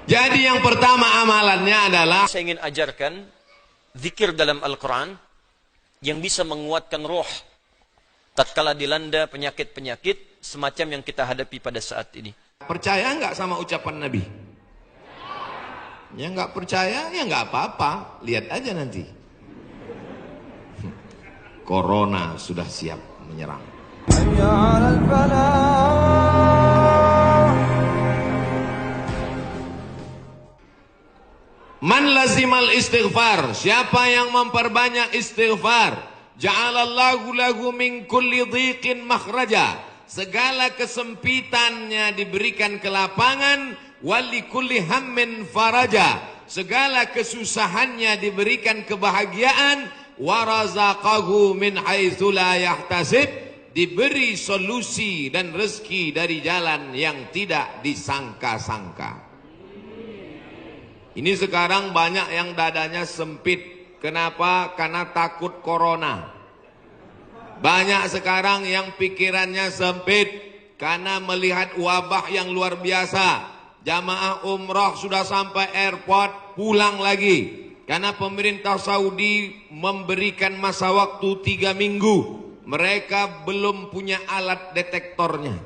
Jadi yang pertama amalannya adalah saya ingin ajarkan zikir dalam Al-Quran yang bisa menguatkan roh tatkala dilanda penyakit-penyakit semacam yang kita hadapi pada saat ini. percaya nggak sama ucapan Nabi? Ya nggak percaya ya nggak apa-apa, lihat aja nanti. Corona sudah siap menyerang. Man lazimal istighfar, siapa yang memperbanyak istighfar, ja'alallahu lahu min kulli dhiqin makhraja, segala kesempitannya diberikan kelapangan, wali kulli hammin faraja, segala kesusahannya diberikan kebahagiaan, warazaqahu min haitsu la yahtasib, diberi solusi dan rezeki dari jalan yang tidak disangka-sangka. Ini sekarang banyak yang dadanya sempit. Kenapa? Karena takut corona. Banyak sekarang yang pikirannya sempit karena melihat wabah yang luar biasa. Jamaah umrah sudah sampai airport, pulang lagi. Karena pemerintah Saudi memberikan masa waktu 3 minggu. Mereka belum punya alat detektornya.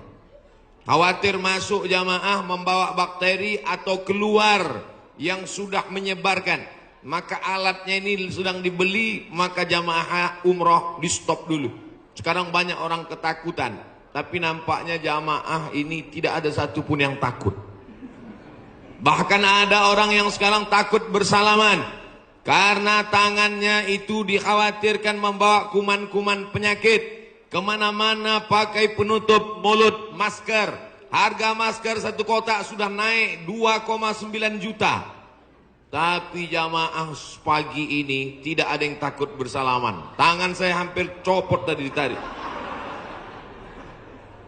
Khawatir masuk jamaah membawa bakteri atau keluar yang sudah menyebarkan, maka alatnya ini sedang dibeli, maka jamaah umroh di stop dulu. Sekarang banyak orang ketakutan, tapi nampaknya jamaah ini tidak ada satupun yang takut. Bahkan ada orang yang sekarang takut bersalaman karena tangannya itu dikhawatirkan membawa kuman-kuman penyakit. Kemana-mana pakai penutup mulut, masker. Harga masker satu kotak sudah naik 2,9 juta. Tapi jamaah pagi ini tidak ada yang takut bersalaman. Tangan saya hampir copot tadi ditarik.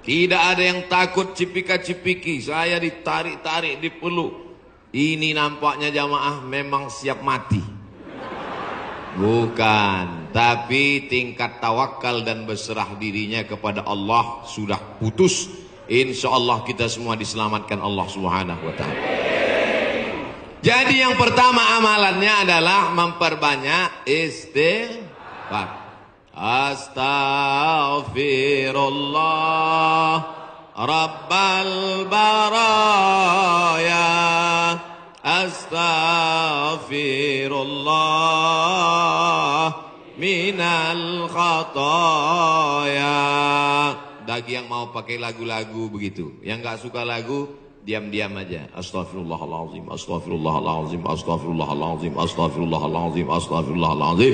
Tidak ada yang takut cipika-cipiki. Saya ditarik-tarik, dipeluk. Ini nampaknya jamaah memang siap mati. Bukan. Tapi tingkat tawakal dan berserah dirinya kepada Allah sudah putus. Insya Allah kita semua diselamatkan Allah Subhanahu wa ta'ala. Jadi yang pertama amalannya adalah memperbanyak istighfar. Astaghfirullah Rabbal baraya, astaghfirullah minal khataya. Bagi yang mau pakai lagu-lagu begitu, yang nggak suka lagu, diam-diam aja. Astaghfirullahaladzim, astaghfirullahaladzim, astaghfirullahaladzim, astaghfirullahaladzim, astaghfirullahaladzim.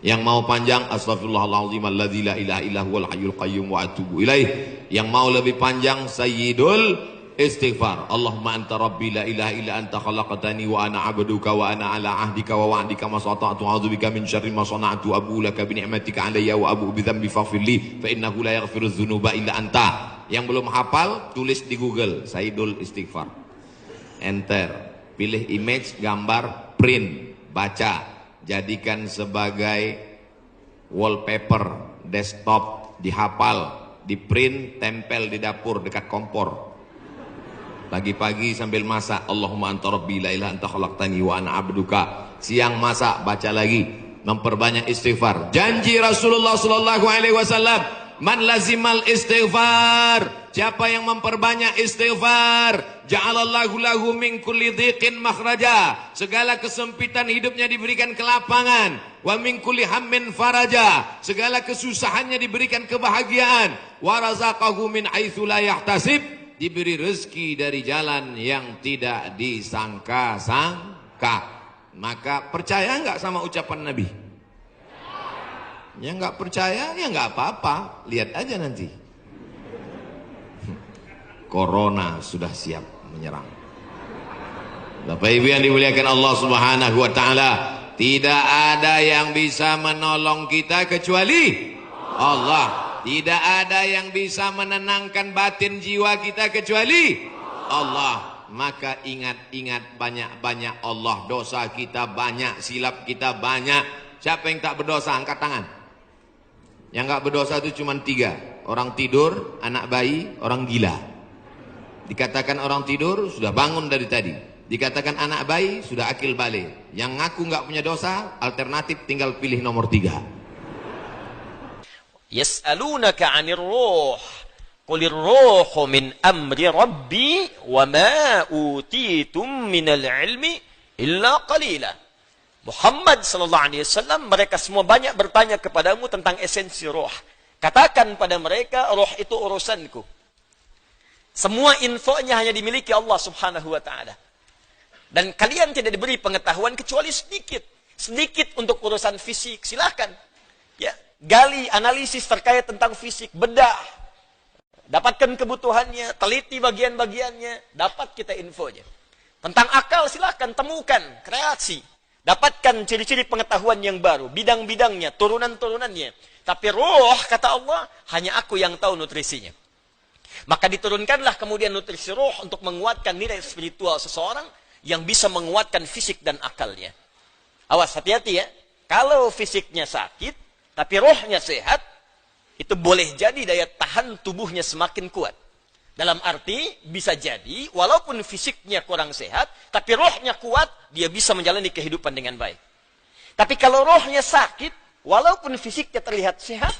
Yang mau panjang, astaghfirullahaladzim alladzi la ilaha illa huwal hayyul qayyum wa atubu ilaih. Yang mau lebih panjang, sayyidul istighfar. Allahumma anta rabbi la ilaha illa anta khalaqtani wa ana abduka wa ana ala ahdika wa wa'dika ma sata'tu a'udzubika min syarri ma sana'tu abu laka bi ni'matika alayya wa abu bi dzambi faghfir li fa innahu la yaghfiru dzunuba illa anta. Yang belum hafal tulis di Google Sayyidul Istighfar, enter, pilih image, gambar, print, baca, jadikan sebagai wallpaper desktop, dihafal, di print, tempel di dapur dekat kompor. Pagi-pagi sambil masak, Allahumma anta rabbi la ilaha anta khalaqtani wa ana abduka. Siang masak, baca lagi, memperbanyak istighfar. Janji Rasulullah sallallahu alaihi wasallam, man lazimal istighfar, siapa yang memperbanyak istighfar, ja'alallahu lahu min kulli dhiqin makhraja, segala kesempitan hidupnya diberikan kelapangan, wa min kulli hammin faraja, segala kesusahannya diberikan kebahagiaan, wa razaqahu min haitsu la yahtasib, diberi rezeki dari jalan yang tidak disangka-sangka. Maka percaya nggak sama ucapan Nabi? Yang nggak percaya ya nggak apa-apa, lihat aja nanti. Corona sudah siap menyerang. Bapak Ibu yang dimuliakan Allah Subhanahu wa ta'ala, tidak ada yang bisa menolong kita kecuali Allah. Tidak ada yang bisa menenangkan batin jiwa kita kecuali Allah. Maka ingat-ingat banyak-banyak Allah. Dosa kita banyak, silap kita banyak. Siapa yang tak berdosa? Angkat tangan. Yang gak berdosa itu cuma 3. Orang tidur, anak bayi, orang gila. Dikatakan orang tidur sudah bangun dari tadi. Dikatakan anak bayi sudah akil balik. Yang ngaku nggak punya dosa, alternatif tinggal pilih nomor 3. Yas'alunaka 'anir ruh. Qulir ruhu min amri rabbi wa ma utitum minal ilmi illa qalila. Muhammad sallallahu alaihi wasallam, mereka semua banyak bertanya kepadamu tentang esensi roh. Katakan pada mereka, roh itu urusanku. Semua infonya hanya dimiliki Allah Subhanahu wa taala. Dan kalian tidak diberi pengetahuan kecuali sedikit. Sedikit untuk urusan fisik, silahkan. Ya, gali analisis terkait tentang fisik, bedah. Dapatkan kebutuhannya, teliti bagian-bagiannya, dapat kita infonya. Tentang akal silahkan temukan, kreasi. Dapatkan ciri-ciri pengetahuan yang baru, bidang-bidangnya, turunan-turunannya. Tapi roh, kata Allah, hanya aku yang tahu nutrisinya. Maka diturunkanlah kemudian nutrisi roh untuk menguatkan nilai spiritual seseorang yang bisa menguatkan fisik dan akalnya. Awas, hati-hati ya. Kalau fisiknya sakit, tapi rohnya sehat, itu boleh jadi daya tahan tubuhnya semakin kuat. Dalam arti, bisa jadi, walaupun fisiknya kurang sehat, tapi rohnya kuat, dia bisa menjalani kehidupan dengan baik. Tapi kalau rohnya sakit, walaupun fisiknya terlihat sehat,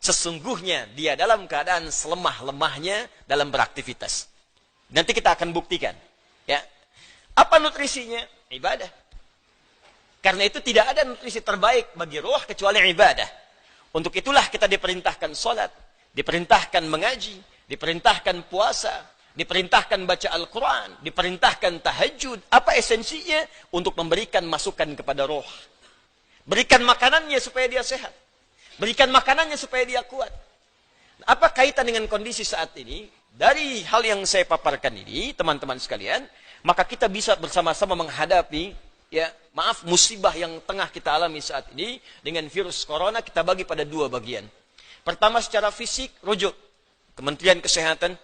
sesungguhnya dia dalam keadaan selemah-lemahnya dalam beraktivitas. Nanti kita akan buktikan. Ya. Apa nutrisinya? Ibadah. Karena itu tidak ada nutrisi terbaik bagi roh kecuali ibadah. Untuk itulah kita diperintahkan sholat, diperintahkan mengaji, diperintahkan puasa, diperintahkan baca Al-Quran, diperintahkan tahajud. Apa esensinya? Untuk memberikan masukan kepada roh. Berikan makanannya supaya dia sehat. Berikan makanannya supaya dia kuat. Apa kaitan dengan kondisi saat ini? Dari hal yang saya paparkan ini, teman-teman sekalian, maka kita bisa bersama-sama menghadapi musibah yang tengah kita alami saat ini dengan virus corona. Kita bagi pada 2 bagian. Pertama, secara fisik, rujuk Kementerian Kesehatan.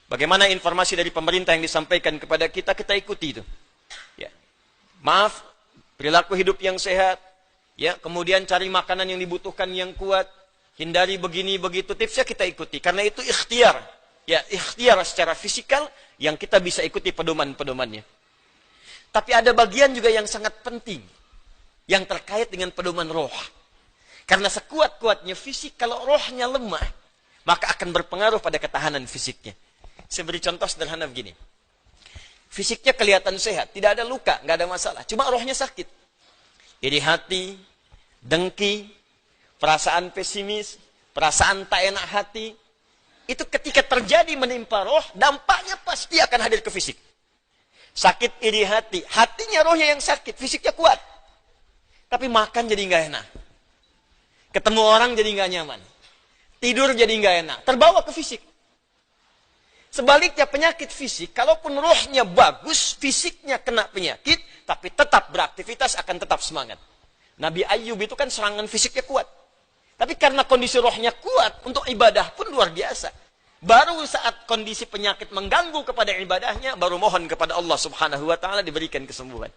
Bagaimana informasi dari pemerintah yang disampaikan kepada kita, kita ikuti itu. Ya. Maaf, perilaku hidup yang sehat, ya, kemudian cari makanan yang dibutuhkan yang kuat, hindari begini begitu, tipsnya kita ikuti. Karena itu ikhtiar, ya, ikhtiar secara fisikal yang kita bisa ikuti pedoman-pedomannya. Tapi ada bagian juga yang sangat penting, yang terkait dengan pedoman roh. Karena sekuat-kuatnya fisik, kalau rohnya lemah, maka akan berpengaruh pada ketahanan fisiknya. Saya beri contoh sederhana begini. Fisiknya kelihatan sehat, tidak ada luka, nggak ada masalah. Cuma rohnya sakit. Iri hati, dengki, perasaan pesimis, perasaan tak enak hati. Itu ketika terjadi menimpa roh, dampaknya pasti akan hadir ke fisik. Sakit iri hati, hatinya rohnya yang sakit, fisiknya kuat. Tapi makan jadi nggak enak. Ketemu orang jadi nggak nyaman. Tidur jadi nggak enak, terbawa ke fisik. Sebaliknya penyakit fisik, kalaupun rohnya bagus, fisiknya kena penyakit, tapi tetap beraktivitas akan tetap semangat. Nabi Ayub itu kan serangan fisiknya kuat. Tapi karena kondisi rohnya kuat, untuk ibadah pun luar biasa. Baru saat kondisi penyakit mengganggu kepada ibadahnya, baru mohon kepada Allah Subhanahu wa taala diberikan kesembuhan.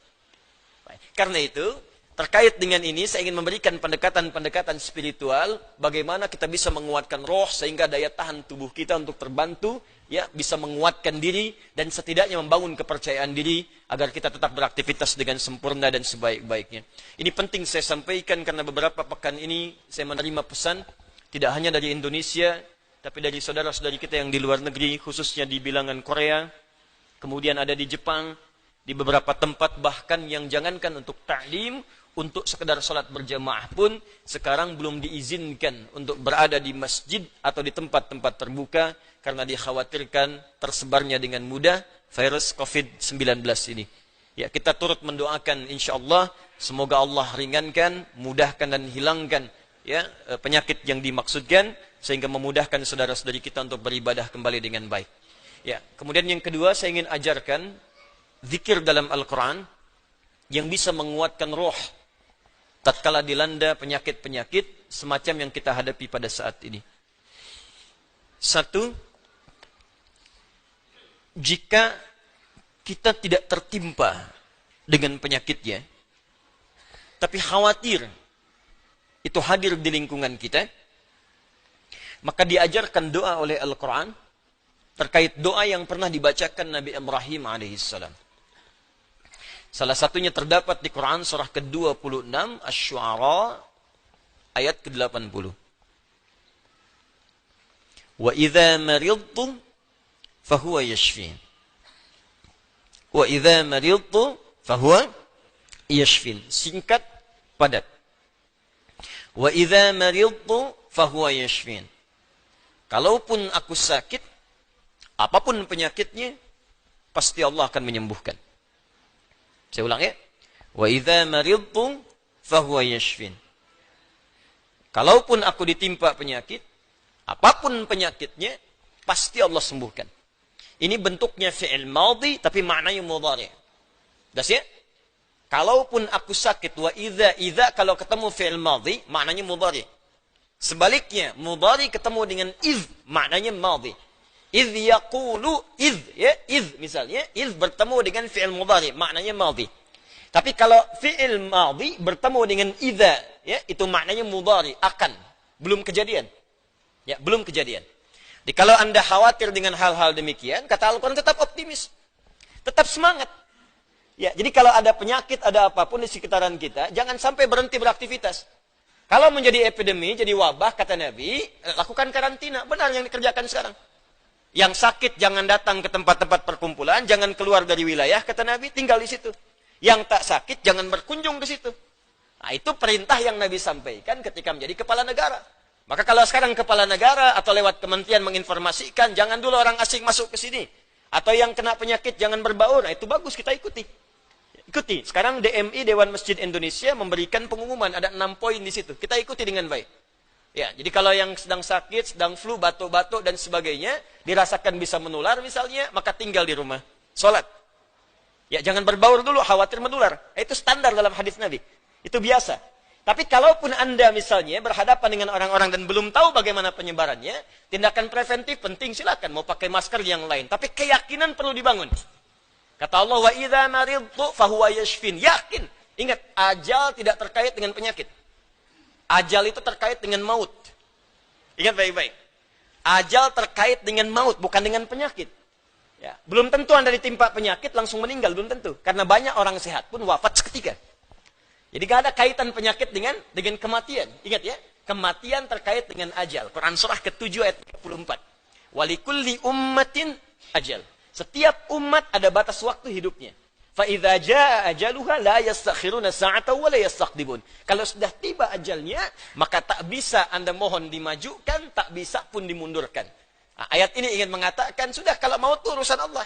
Baik. Karena itu, terkait dengan ini saya ingin memberikan pendekatan-pendekatan spiritual bagaimana kita bisa menguatkan roh sehingga daya tahan tubuh kita untuk terbantu, ya, bisa menguatkan diri dan setidaknya membangun kepercayaan diri agar kita tetap beraktivitas dengan sempurna dan sebaik-baiknya. Ini penting saya sampaikan karena beberapa pekan ini saya menerima pesan tidak hanya dari Indonesia tapi dari saudara-saudari kita yang di luar negeri, khususnya di bilangan Korea, kemudian ada di Jepang, di beberapa tempat bahkan yang jangankan untuk ta'lim, untuk sekedar sholat berjamaah pun sekarang belum diizinkan untuk berada di masjid atau di tempat-tempat terbuka karena dikhawatirkan tersebarnya dengan mudah virus COVID-19 ini. Ya, kita turut mendoakan insyaallah semoga Allah ringankan, mudahkan dan hilangkan, ya, penyakit yang dimaksudkan sehingga memudahkan saudara-saudari kita untuk beribadah kembali dengan baik. Ya, kemudian yang kedua saya ingin ajarkan zikir dalam Al-Quran yang bisa menguatkan roh tatkala dilanda penyakit-penyakit semacam yang kita hadapi pada saat ini. 1, jika kita tidak tertimpa dengan penyakitnya, tapi khawatir itu hadir di lingkungan kita, maka diajarkan doa oleh Al-Quran terkait doa yang pernah dibacakan Nabi Ibrahim alaihissalam. Salah satunya terdapat di Quran surah ke-26 Asy-Syu'ara ayat ke-80. Wa idza maridtu fahuwa yashfin. Wa idza maridtu fahuwa yashfin. Singkat, padat. Wa idza maridtu fahuwa yashfin. Kalaupun aku sakit, apapun penyakitnya, pasti Allah akan menyembuhkan. Saya ulang ya. Wa idza maridtu fahuwa yashfin. Kalaupun aku ditimpa penyakit, apapun penyakitnya, pasti Allah sembuhkan. Ini bentuknya fi'il madhi, tapi maknanya mudhari'. Das ya? Kalaupun aku sakit, wa idza kalau ketemu fi'il madhi, maknanya mudhari'. Sebaliknya, mudhari' ketemu dengan iz, maknanya madhi. Iz yaqulu, iz, ya, iz misalnya, iz bertemu dengan fi'il mudhari', maknanya madhi. Tapi kalau fi'il madhi bertemu dengan idza, ya, itu maknanya mudhari', akan, belum kejadian. Ya, belum kejadian. Jadi kalau Anda khawatir dengan hal-hal demikian, kata Al-Quran tetap optimis. Tetap semangat. Ya, jadi kalau ada penyakit, ada apapun di sekitaran kita, jangan sampai berhenti beraktivitas. Kalau menjadi epidemi, jadi wabah, kata Nabi, lakukan karantina. Benar yang dikerjakan sekarang. Yang sakit jangan datang ke tempat-tempat perkumpulan, jangan keluar dari wilayah, kata Nabi, tinggal di situ. Yang tak sakit jangan berkunjung ke situ. Nah, itu perintah yang Nabi sampaikan ketika menjadi kepala negara. Maka kalau sekarang kepala negara atau lewat kementerian menginformasikan, jangan dulu orang asing masuk ke sini. Atau yang kena penyakit jangan berbaur. Nah, itu bagus, kita ikuti. Ikuti. Sekarang DMI, Dewan Masjid Indonesia, memberikan pengumuman. Ada 6 poin di situ. Kita ikuti dengan baik. Ya, jadi kalau yang sedang sakit, sedang flu, batuk-batuk, dan sebagainya, dirasakan bisa menular misalnya, maka tinggal di rumah. Sholat. Ya, jangan berbaur dulu, khawatir menular. Itu standar dalam hadis Nabi. Itu biasa. Tapi kalaupun Anda misalnya berhadapan dengan orang-orang dan belum tahu bagaimana penyebarannya, tindakan preventif penting, silakan. Mau pakai masker yang lain. Tapi keyakinan perlu dibangun. Kata Allah, wa idza maridtu fahuwa yashfin. Yakin. Ingat, ajal tidak terkait dengan penyakit. Ajal itu terkait dengan maut. Ingat baik-baik. Ajal terkait dengan maut, bukan dengan penyakit. Ya, belum tentu Anda ditimpa penyakit langsung meninggal, belum tentu. Karena banyak orang sehat pun wafat seketika. Jadi gak ada kaitan penyakit dengan kematian. Ingat ya, kematian terkait dengan ajal. Quran surah ke-7 ayat 34. Walikulli ummatin ajal. Setiap umat ada batas waktu hidupnya. Fa idza jaa ajaluha la yastakhiruna sa'atan wa la yastaqdimun. Kalau sudah tiba ajalnya, maka tak bisa Anda mohon dimajukan, tak bisa pun dimundurkan. Nah, ayat ini ingin mengatakan, sudah kalau mau itu urusan Allah.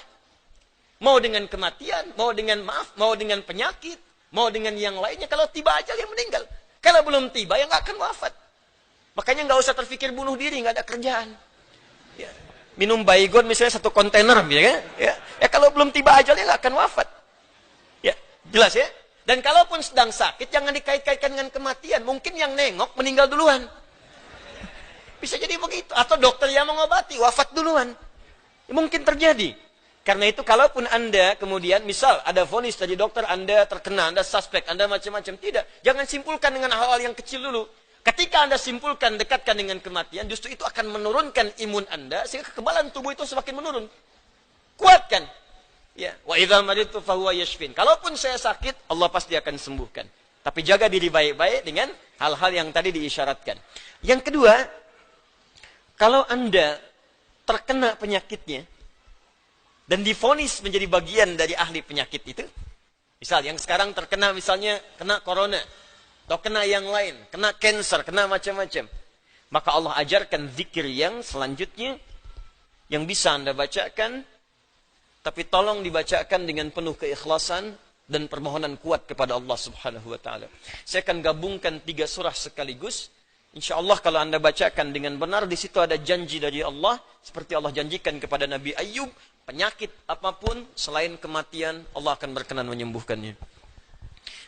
Mau dengan kematian, mau dengan maaf, mau dengan penyakit, mau dengan yang lainnya, kalau tiba ajal yang meninggal. Kalau belum tiba, ya nggak akan wafat. Makanya nggak usah terfikir bunuh diri, nggak ada kerjaan. Ya. Minum baygon misalnya 1 kontainer, ya kalau belum tiba ajalnya nggak akan wafat. Ya, jelas ya. Dan kalaupun sedang sakit, jangan dikait-kaitkan dengan kematian. Mungkin yang nengok meninggal duluan. Bisa jadi begitu. Atau dokter yang mengobati, wafat duluan. Ya, mungkin terjadi. Karena itu kalaupun Anda kemudian, misal ada vonis dari dokter, Anda terkena, Anda suspek, Anda macam-macam. Tidak. Jangan simpulkan dengan hal-hal yang kecil dulu. Ketika Anda simpulkan, dekatkan dengan kematian, justru itu akan menurunkan imun Anda, sehingga kekebalan tubuh itu semakin menurun. Kuatkan. Ya, wa idza maridtu fahuwa yashfin. Kalaupun saya sakit, Allah pasti akan sembuhkan. Tapi jaga diri baik-baik dengan hal-hal yang tadi diisyaratkan. Yang kedua, kalau Anda terkena penyakitnya dan divonis menjadi bagian dari ahli penyakit itu, misal yang sekarang terkena misalnya kena corona atau kena yang lain, kena cancer, kena macam-macam, maka Allah ajarkan zikir yang selanjutnya yang bisa Anda bacakan. Tapi tolong dibacakan dengan penuh keikhlasan dan permohonan kuat kepada Allah Subhanahu wa taala. Saya akan gabungkan 3 surah sekaligus. Insyaallah kalau Anda bacakan dengan benar, di situ ada janji dari Allah seperti Allah janjikan kepada Nabi Ayub, penyakit apapun selain kematian Allah akan berkenan menyembuhkannya.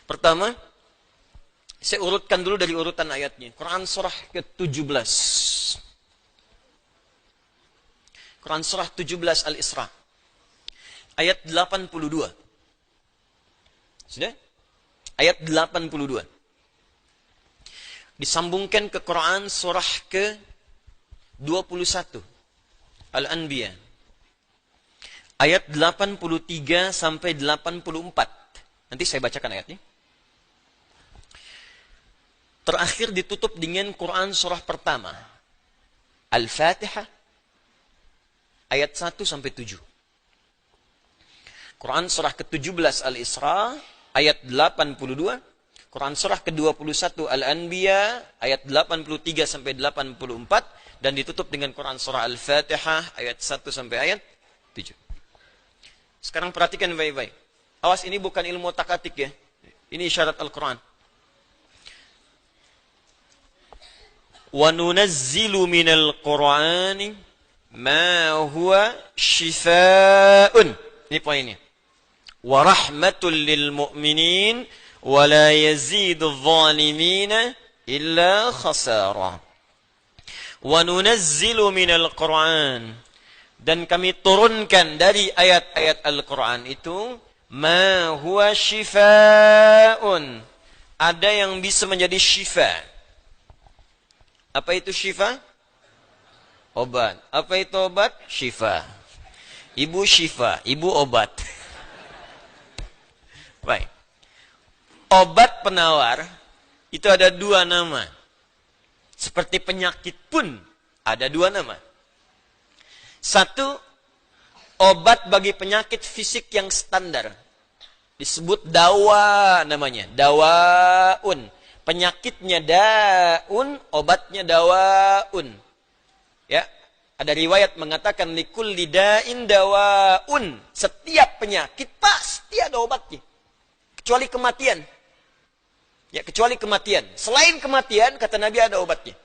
Pertama, saya urutkan dulu dari urutan ayatnya. Quran surah ke-17. Quran surah 17 Al-Isra. Ayat 82. Sudah? Ayat 82. Disambungkan ke Quran surah ke-21. Al-Anbiya. Ayat 83 sampai 84. Nanti saya bacakan ayatnya. Terakhir ditutup dengan Quran surah pertama. Al-Fatihah ayat 1 sampai 7. Quran surah ke-17 Al-Isra ayat 82. Quran surah ke-21 Al-Anbiya ayat 83 sampai 84 dan ditutup dengan Quran surah Al-Fatihah ayat 1 sampai ayat 7. Sekarang perhatikan baik-baik. Awas, ini bukan ilmu takatik ya. Ini isyarat Al-Quran. وَنُنَزِّلُ مِنَ الْقُرْآنِ مَا هُوَ شِفَاءٌ. Ini poinnya. وَرَحْمَةٌ لِلْمُؤْمِنِينَ وَلَا يَزِيدُ الظَّالِمِينَ إِلَّا خَسَارًا. وَنُنَزِّلُ مِنَ الْقُرْآنِ. Dan kami turunkan dari ayat-ayat Al-Quran itu مَا هُوَ شِفَاءٌ. Ada yang bisa menjadi syifa. Apa itu syifa? Obat. Apa itu obat? Syifa. Ibu syifa, ibu obat. Baik. Obat penawar itu ada 2 nama. Seperti penyakit pun ada 2 nama. 1, obat bagi penyakit fisik yang standar. Disebut dawa namanya. Dawaun. Penyakitnya daun, obatnya dawaun. Ya, ada riwayat mengatakan likulli da'in dawaun. Setiap penyakit pasti ada obatnya. Kecuali kematian. Ya, kecuali kematian. Selain kematian, kata Nabi, ada obatnya.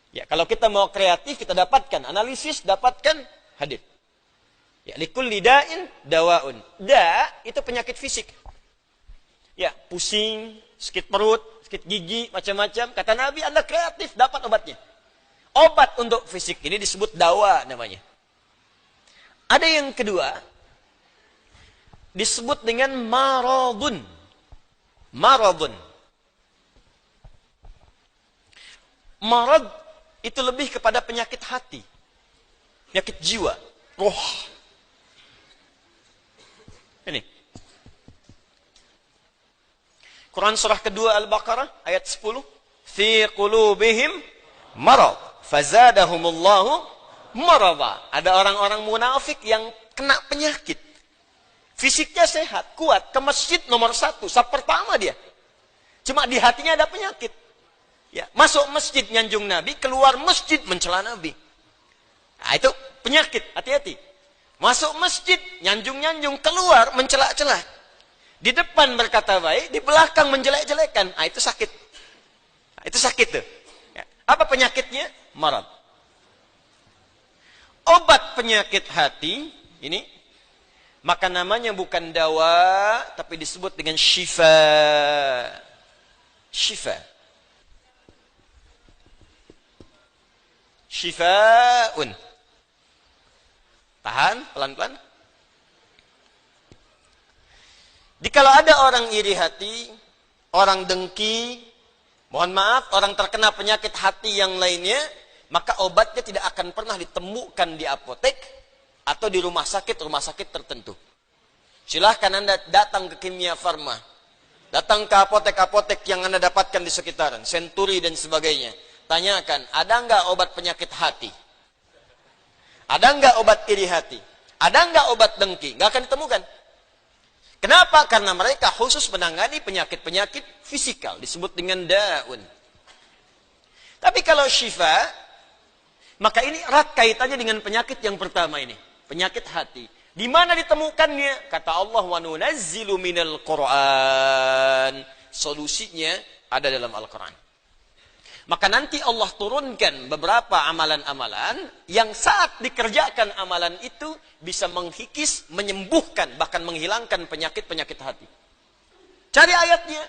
Ya, kalau kita mau kreatif, kita dapatkan analisis, dapatkan hadis. Ya, likulli da'in dawaun. Da itu penyakit fisik. Ya, pusing, sakit perut, sakit gigi, macam-macam. Kata Nabi, Anda kreatif, dapat obatnya. Obat untuk fisik ini disebut dawa namanya. Ada yang kedua, disebut dengan maradun. Maradun. Marad itu lebih kepada penyakit hati. Penyakit jiwa. Roh. Ini. Quran surah kedua Al-Baqarah ayat 10. Fi qulubihim marad. Fazadahumullahu marada. Ada orang-orang munafik yang kena penyakit. Fisiknya sehat, kuat. Ke masjid nomor 1. Saf pertama dia. Cuma di hatinya ada penyakit. Ya, masuk masjid nyanjung Nabi. Keluar masjid mencela Nabi. Nah, itu penyakit. Hati-hati. Masuk masjid nyanjung-nyanjung. Keluar mencela-cela. Di depan berkata baik, di belakang menjelek-jelekan. Ah, itu sakit. Nah, itu sakit tuh. Ya. Apa penyakitnya? Marad. Obat penyakit hati, ini, maka namanya bukan dawa, tapi disebut dengan syifa. Syifa. Syifaun. Tahan, pelan-pelan. Jikalau ada orang iri hati, orang dengki, mohon maaf, orang terkena penyakit hati yang lainnya, maka obatnya tidak akan pernah ditemukan di apotek atau di rumah sakit tertentu. Silahkan Anda datang ke Kimia Farma, datang ke apotek-apotek yang Anda dapatkan di sekitaran, Century dan sebagainya. Tanyakan, ada nggak obat penyakit hati? Ada nggak obat iri hati? Ada nggak obat dengki? Nggak akan ditemukan. Kenapa? Karena mereka khusus menangani penyakit-penyakit fisikal. Disebut dengan daun. Tapi kalau syifa, maka ini erat kaitannya dengan penyakit yang pertama ini. Penyakit hati. Di mana ditemukannya? Kata Allah, وَنُنَزِّلُ مِنَ الْقُرْآنِ. Solusinya ada dalam Al-Quran. Maka nanti Allah turunkan beberapa amalan-amalan yang saat dikerjakan amalan itu bisa menghikis, menyembuhkan, bahkan menghilangkan penyakit-penyakit hati. Cari ayatnya.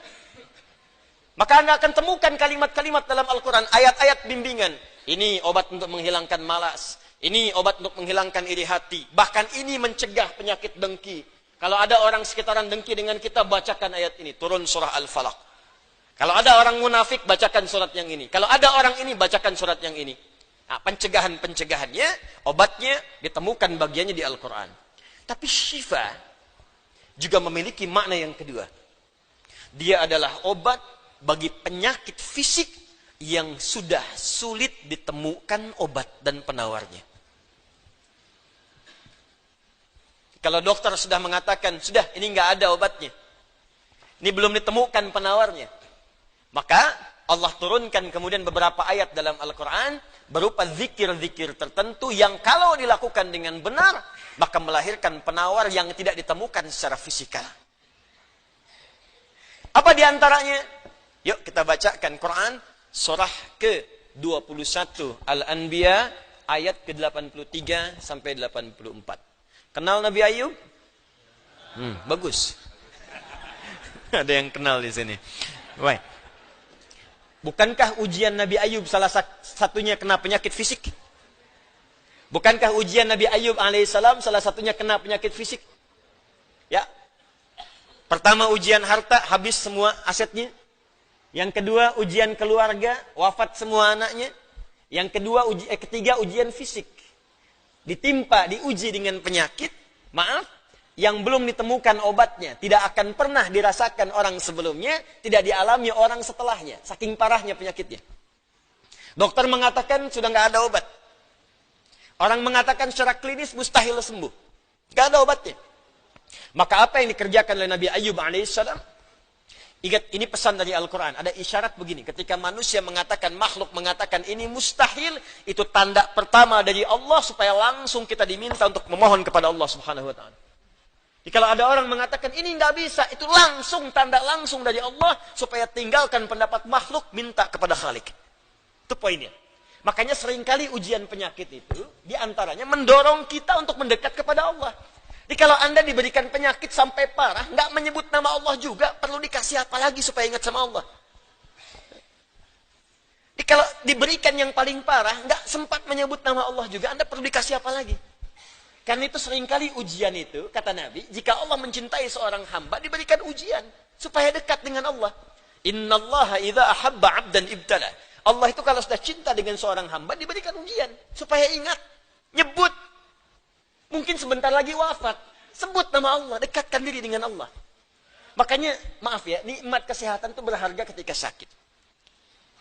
Maka Anda akan temukan kalimat-kalimat dalam Al-Quran, ayat-ayat bimbingan. Ini obat untuk menghilangkan malas. Ini obat untuk menghilangkan iri hati. Bahkan ini mencegah penyakit dengki. Kalau ada orang sekitaran dengki dengan kita, bacakan ayat ini. Turun surah Al-Falaq. Kalau ada orang munafik, bacakan surat yang ini. Kalau ada orang ini, bacakan surat yang ini. Nah, pencegahan-pencegahannya, obatnya ditemukan bagiannya di Al-Quran. Tapi syifa juga memiliki makna yang kedua. Dia adalah obat bagi penyakit fisik yang sudah sulit ditemukan obat dan penawarnya. Kalau dokter sudah mengatakan, sudah ini nggak ada obatnya, ini belum ditemukan penawarnya, maka Allah turunkan kemudian beberapa ayat dalam Al-Quran berupa zikir-zikir tertentu yang kalau dilakukan dengan benar, maka melahirkan penawar yang tidak ditemukan secara fisikal. Apa diantaranya? Yuk kita bacakan Quran surah ke-21 Al-Anbiya ayat ke-83 sampai 84. Kenal Nabi Ayub? Bagus. Ada yang kenal di sini. Baik. Bukankah ujian Nabi Ayub salah satunya kena penyakit fisik? Bukankah ujian Nabi Ayub alaihissalam salah satunya kena penyakit fisik? Ya. Pertama ujian harta, habis semua asetnya. Yang kedua ujian keluarga, wafat semua anaknya. Yang ketiga ujian fisik. Ditimpa, diuji dengan penyakit, maaf, yang belum ditemukan obatnya, tidak akan pernah dirasakan orang sebelumnya, tidak dialami orang setelahnya, saking parahnya penyakitnya. Dokter mengatakan sudah nggak ada obat. Orang mengatakan secara klinis mustahil sembuh, nggak ada obatnya. Maka apa yang dikerjakan oleh Nabi Ayub alaihissalam? Ingat, ini pesan dari Al-Quran. Ada isyarat begini. Ketika manusia mengatakan, makhluk mengatakan ini mustahil, itu tanda pertama dari Allah supaya langsung kita diminta untuk memohon kepada Allah subhanahu wa ta'ala. Jadi kalau ada orang mengatakan ini nggak bisa, itu langsung tanda langsung dari Allah supaya tinggalkan pendapat makhluk, minta kepada Khalik. Itu poinnya. Makanya seringkali ujian penyakit itu diantaranya mendorong kita untuk mendekat kepada Allah. Jadi kalau Anda diberikan penyakit sampai parah, nggak menyebut nama Allah juga, perlu dikasih apa lagi supaya ingat sama Allah? Jadi kalau diberikan yang paling parah, nggak sempat menyebut nama Allah juga, Anda perlu dikasih apa lagi? Karena itu seringkali ujian itu, kata Nabi, jika Allah mencintai seorang hamba, diberikan ujian supaya dekat dengan Allah. Innallaha idza ahabba 'abdan ibtala. Allah itu kalau sudah cinta dengan seorang hamba, diberikan ujian supaya ingat, nyebut. Mungkin sebentar lagi wafat. Sebut nama Allah, dekatkan diri dengan Allah. Makanya, maaf ya, nikmat kesehatan itu berharga ketika sakit.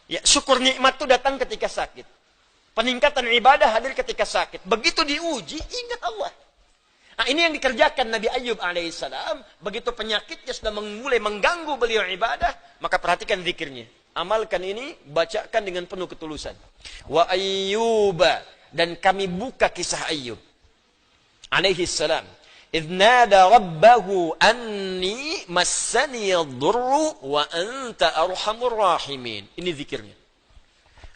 Ya, syukur nikmat itu datang ketika sakit. Peningkatan ibadah hadir ketika sakit. Begitu diuji, ingat Allah. Nah, ini yang dikerjakan Nabi Ayub alaihissalam. Begitu penyakitnya sudah mulai mengganggu beliau ibadah, maka perhatikan zikirnya. Amalkan ini, bacakan dengan penuh ketulusan. Wa ayyuba, dan kami buka kisah Ayub alaihi salam. Idh nada rabbahu anni massani ad-durru wa anta arhamur rahimin. Ini zikirnya.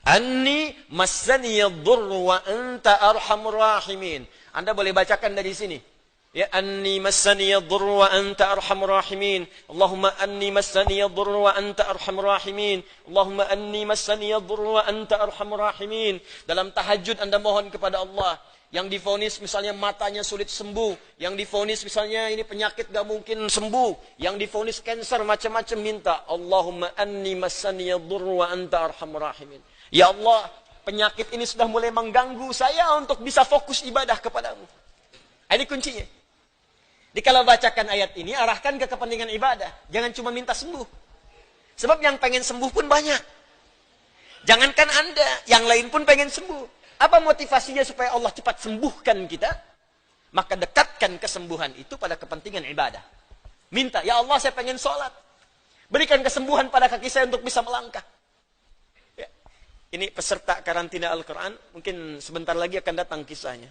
Anni massani ad-durru wa anta arhamur rahimin. Anda boleh bacakan dari sini. Ya, anni massani ad-durru wa anta arhamur rahimin. Allahumma anni massani ad-durru wa anta arhamur rahimin. Allahumma anni massani ad-durru wa anta arhamur rahimin. Dalam tahajud Anda mohon kepada Allah. Yang divonis misalnya matanya sulit sembuh, yang divonis misalnya ini penyakit gak mungkin sembuh, yang divonis kanker macam-macam, minta Allahumma anni massani ad-durru wa anta arhamur rahimin. Ya Allah, penyakit ini sudah mulai mengganggu saya untuk bisa fokus ibadah kepadamu. Ini kuncinya. Jadi kalau bacakan ayat ini, arahkan ke kepentingan ibadah, jangan cuma minta sembuh. Sebab yang pengen sembuh pun banyak. Jangankan Anda, yang lain pun pengen sembuh. Apa motivasinya supaya Allah cepat sembuhkan kita? Maka dekatkan kesembuhan itu pada kepentingan ibadah. Minta, ya Allah saya pengen sholat. Berikan kesembuhan pada kaki saya untuk bisa melangkah. Ya. Ini peserta karantina Al-Quran, mungkin sebentar lagi akan datang kisahnya.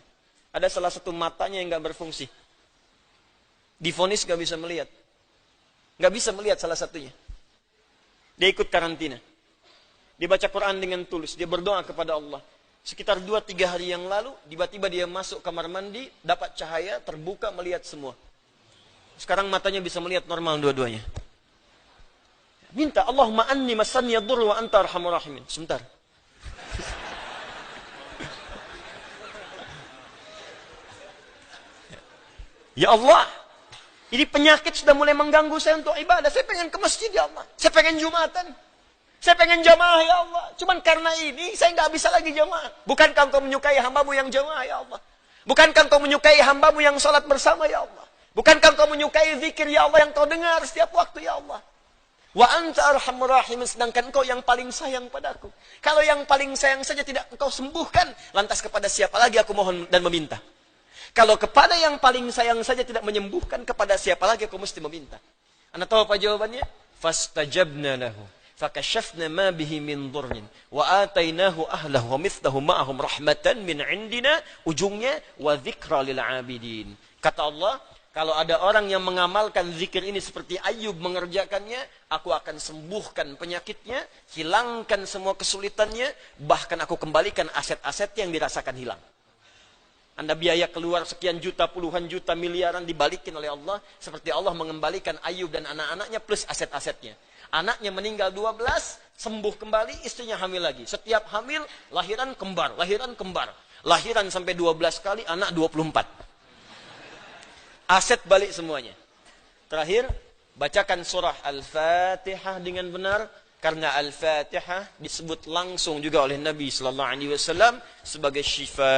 Ada salah satu matanya yang gak berfungsi. Divonis gak bisa melihat. Gak bisa melihat salah satunya. Dia ikut karantina. Dia baca Quran dengan tulus. Dia berdoa kepada Allah. Sekitar 2-3 hari yang lalu, tiba-tiba dia masuk kamar mandi, dapat cahaya, terbuka, melihat semua. Sekarang matanya bisa melihat normal dua-duanya. Minta, Allahumma anni massani ad-durru wa anta arhamur rahimin. Sebentar. Ya Allah, ini penyakit sudah mulai mengganggu saya untuk ibadah. Saya pengen ke masjid, ya Allah. Saya pengen Jumatan. Saya pengen jamaah, ya Allah. Cuman karena ini, saya nggak bisa lagi jamaah. Bukankah engkau menyukai hambamu yang jamaah, ya Allah? Bukankah engkau menyukai hambamu yang sholat bersama, ya Allah? Bukankah engkau menyukai zikir, ya Allah, yang kau dengar setiap waktu, ya Allah? Wa anta arhamur rahimin, sedangkan engkau yang paling sayang padaku. Kalau yang paling sayang saja tidak engkau sembuhkan, lantas kepada siapa lagi aku mohon dan meminta? Kalau kepada yang paling sayang saja tidak menyembuhkan, kepada siapa lagi aku mesti meminta? Anda tahu apa jawabannya? Fastajabna lahu fakashafna ma bihi min dhurrin wa atainahu ahlahu wa mithlahu ma'ahum rahmatan min indina, ujungnya wa dzikra lil abidin. Kata Allah, kalau ada orang yang mengamalkan zikir ini seperti Ayub mengerjakannya, aku akan sembuhkan penyakitnya, hilangkan semua kesulitannya, bahkan aku kembalikan aset-asetnya yang dirasakan hilang. Anda biaya keluar sekian juta, puluhan juta, miliaran dibalikin oleh Allah. Seperti Allah mengembalikan Ayub dan anak-anaknya plus aset-asetnya. Anaknya meninggal 12, sembuh kembali, istrinya hamil lagi. Setiap hamil, lahiran kembar, lahiran kembar. Lahiran sampai 12 kali, anak 24. Aset balik semuanya. Terakhir, bacakan surah Al-Fatihah dengan benar. Karena Al-Fatihah disebut langsung juga oleh Nabi sallallahu alaihi wasallam sebagai syifa,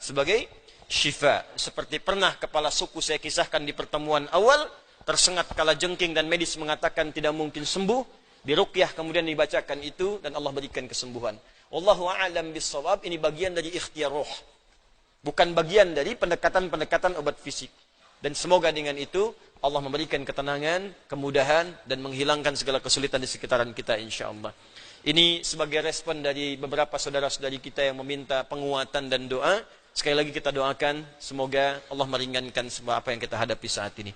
sebagai syifa. Seperti pernah kepala suku saya kisahkan di pertemuan awal, tersengat kala jengking dan medis mengatakan tidak mungkin sembuh, diruqyah kemudian dibacakan itu dan Allah berikan kesembuhan. Wallahu a'lam bissawab, ini bagian dari ikhtiar roh. Bukan bagian dari pendekatan-pendekatan obat fisik. Dan semoga dengan itu Allah memberikan ketenangan, kemudahan, dan menghilangkan segala kesulitan di sekitaran kita insyaAllah. Ini sebagai respon dari beberapa saudara-saudari kita yang meminta penguatan dan doa. Sekali lagi kita doakan, semoga Allah meringankan semua apa yang kita hadapi saat ini.